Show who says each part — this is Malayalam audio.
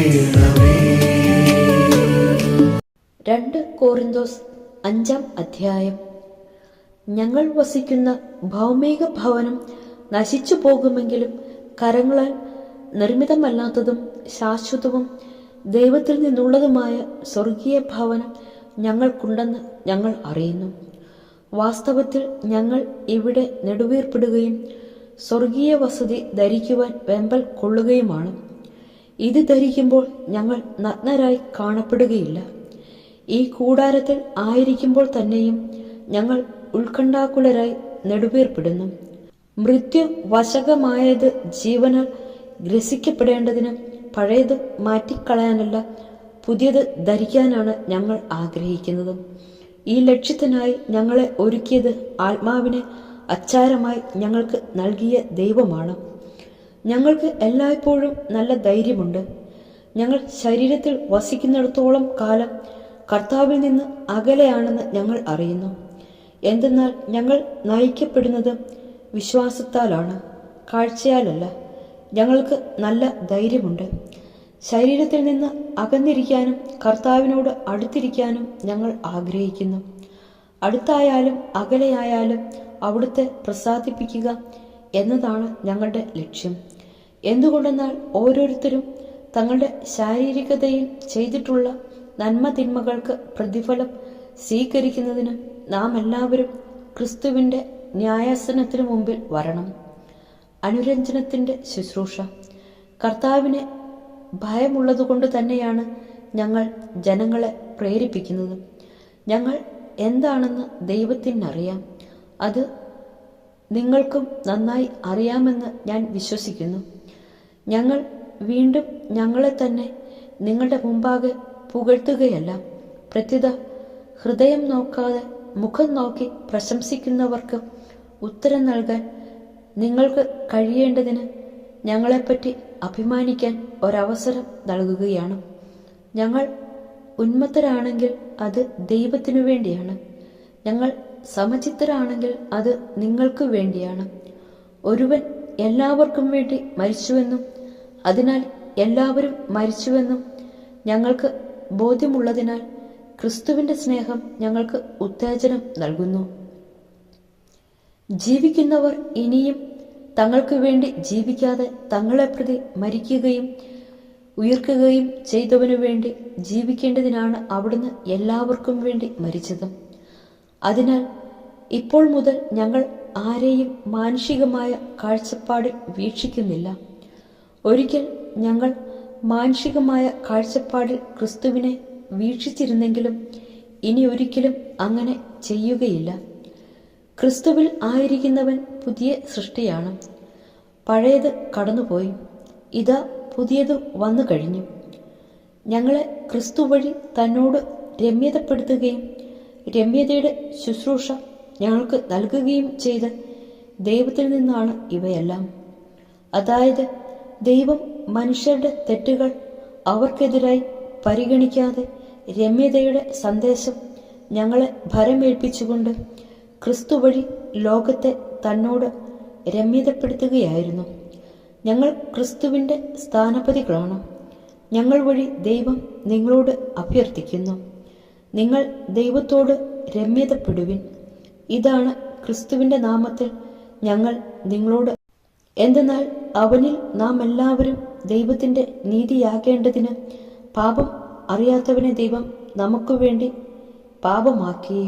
Speaker 1: 2 Korinthos 5-ാം അധ്യായം. ഞങ്ങൾ വസിക്കുന്ന ഭൗമിക ഭവനം നശിച്ചു പോകുമെങ്കിലും കരങ്ങളാൽ നിർമ്മിതമല്ലാത്തതും ശാശ്വതവും ദൈവത്തിൽ നിന്നുള്ളതുമായ സ്വർഗീയ ഭവനം ഞങ്ങൾക്കുണ്ടെന്ന് ഞങ്ങൾ അറിയുന്നു. വാസ്തവത്തിൽ ഞങ്ങൾ ഇവിടെ നെടുവീർപ്പിടുകയും സ്വർഗീയ വസതി ധരിക്കുവാൻ വെമ്പൽ കൊള്ളുകയുമാണ്. ഇത് ധരിക്കുമ്പോൾ ഞങ്ങൾ നഗ്നരായി കാണപ്പെടുകയില്ല. ഈ കൂടാരത്തിൽ ആയിരിക്കുമ്പോൾ തന്നെയും ഞങ്ങൾ ഉത്കണ്ഠാകുലരായി നെടുവീർപ്പിടുന്നു. മൃത്യു വശകമായത് ജീവനാൽ ഗ്രസിക്കപ്പെടേണ്ടതിന് പഴയത് മാറ്റിക്കളയാനല്ല, പുതിയത് ധരിക്കാനാണ് ഞങ്ങൾ ആഗ്രഹിക്കുന്നത്. ഈ ലക്ഷ്യത്തിനായി ഞങ്ങളെ ഒരുക്കിയത് ആത്മാവിനെ അച്ചാരമായി ഞങ്ങൾക്ക് നൽകിയ ദൈവമാണ്. ഞങ്ങൾക്ക് എല്ലായ്പ്പോഴും നല്ല ധൈര്യമുണ്ട്. ഞങ്ങൾ ശരീരത്തിൽ വസിക്കുന്നിടത്തോളം കാലം കർത്താവിൽ നിന്ന് അകലെയാണെന്ന് ഞങ്ങൾ അറിയുന്നു. എന്തെന്നാൽ ഞങ്ങൾ നയിക്കപ്പെടുന്നത് വിശ്വാസത്താലാണ്, കാഴ്ചയാലല്ല. ഞങ്ങൾക്ക് നല്ല ധൈര്യമുണ്ട്. ശരീരത്തിൽ നിന്ന് അകന്നിരിക്കാനും കർത്താവിനോട് അടുത്തിരിക്കാനും ഞങ്ങൾ ആഗ്രഹിക്കുന്നു. അടുത്തായാലും അകലെയായാലും അവിടുത്തെ പ്രസാദിപ്പിക്കുക എന്നതാണ് ഞങ്ങളുടെ ലക്ഷ്യം. എന്തുകൊണ്ടെന്നാൽ ഓരോരുത്തരും തങ്ങളുടെ ശാരീരികതയിൽ ചെയ്തിട്ടുള്ള നന്മ തിന്മകൾക്ക് പ്രതിഫലം സ്വീകരിക്കുന്നതിന് നാം എല്ലാവരും ക്രിസ്തുവിൻ്റെ ന്യായാസനത്തിനു മുമ്പിൽ വരണം. അനുരഞ്ജനത്തിൻ്റെ ശുശ്രൂഷ. കർത്താവിനെ ഭയമുള്ളതുകൊണ്ട് തന്നെയാണ് ഞങ്ങൾ ജനങ്ങളെ പ്രേരിപ്പിക്കുന്നത്. ഞങ്ങൾ എന്താണെന്ന് ദൈവത്തിനറിയാം. അത് നിങ്ങൾക്കും നന്നായി അറിയാമെന്ന് ഞാൻ വിശ്വസിക്കുന്നു. ഞങ്ങൾ വീണ്ടും ഞങ്ങളെ തന്നെ നിങ്ങളുടെ മുമ്പാകെ പുകഴ്ത്തുകയല്ല. പ്രത്യുത ഹൃദയം നോക്കാതെ മുഖം നോക്കി പ്രശംസിക്കുന്നവർക്ക് ഉത്തരം നൽകാൻ നിങ്ങൾക്ക് കഴിയേണ്ടതിന് ഞങ്ങളെപ്പറ്റി അഭിമാനിക്കാൻ ഒരവസരം നൽകുകയാണ്. ഞങ്ങൾ ഉന്മത്തരാണെങ്കിൽ അത് ദൈവത്തിനു വേണ്ടിയാണ്. ഞങ്ങൾ സമചിത്തരാണെങ്കിൽ അത് നിങ്ങൾക്ക് വേണ്ടിയാണ്. ഒരുവൻ എല്ലാവർക്കും വേണ്ടി മരിച്ചുവെന്നും അതിനാൽ എല്ലാവരും മരിച്ചുവെന്നും ഞങ്ങൾക്ക് ബോധ്യമുള്ളതിനാൽ ക്രിസ്തുവിൻ്റെ സ്നേഹം ഞങ്ങൾക്ക് ഉത്തേജനം നൽകുന്നു. ജീവിക്കുന്നവർ ഇനിയും തങ്ങൾക്ക് വേണ്ടി ജീവിക്കാതെ തങ്ങളെ പ്രതി മരിക്കുകയും ഉയർക്കുകയും ചെയ്തവനു വേണ്ടി ജീവിക്കേണ്ടതിനാണ് അവിടുന്ന് എല്ലാവർക്കും വേണ്ടി മരിച്ചത്. അതിനാൽ ഇപ്പോൾ മുതൽ ഞങ്ങൾ ആരെയും മാനുഷികമായ കാഴ്ചപ്പാടിൽ വീക്ഷിക്കുന്നില്ല. ഒരിക്കൽ ഞങ്ങൾ മാനുഷികമായ കാഴ്ചപ്പാടിൽ ക്രിസ്തുവിനെ വീക്ഷിച്ചിരുന്നെങ്കിലും ഇനി ഒരിക്കലും അങ്ങനെ ചെയ്യുകയില്ല. ക്രിസ്തുവിൽ ആയിരിക്കുന്നവൻ പുതിയ സൃഷ്ടിയാണ്. പഴയത് കടന്നുപോയി, ഇതാ പുതിയത് വന്നു കഴിഞ്ഞു. ഞങ്ങളെ ക്രിസ്തു വഴി തന്നോട് രമ്യതപ്പെടുത്തുകയും രമ്യതയുടെ ശുശ്രൂഷ ഞങ്ങൾക്ക് നൽകുകയും ചെയ്ത ദൈവത്തിൽ നിന്നാണ് ഇവയെല്ലാം. അതായത് ദൈവം മനുഷ്യരുടെ തെറ്റുകൾ അവർക്കെതിരായി പരിഗണിക്കാതെ രമ്യതയുടെ സന്ദേശം ഞങ്ങളെ ഭരമേൽപ്പിച്ചുകൊണ്ട് ക്രിസ്തു വഴി ലോകത്തെ തന്നോട് രമ്യതപ്പെടുത്തുകയായിരുന്നു. ഞങ്ങൾ ക്രിസ്തുവിൻ്റെ സ്ഥാനപതികളാണ്. ഞങ്ങൾ വഴി ദൈവം നിങ്ങളോട് അഭ്യർത്ഥിക്കുന്നു, നിങ്ങൾ ദൈവത്തോട് രമ്യതപ്പെടുവിൻ. ഇതാണ് ക്രിസ്തുവിൻ്റെ നാമത്തിൽ ഞങ്ങൾ നിങ്ങളോട്. എന്തെന്നാൽ അവനിൽ നാം എല്ലാവരും ദൈവത്തിൻ്റെ നീതിയാകേണ്ടതിന് പാപം അറിയാത്തവനെ ദൈവം നമുക്ക് വേണ്ടി പാപമാക്കി.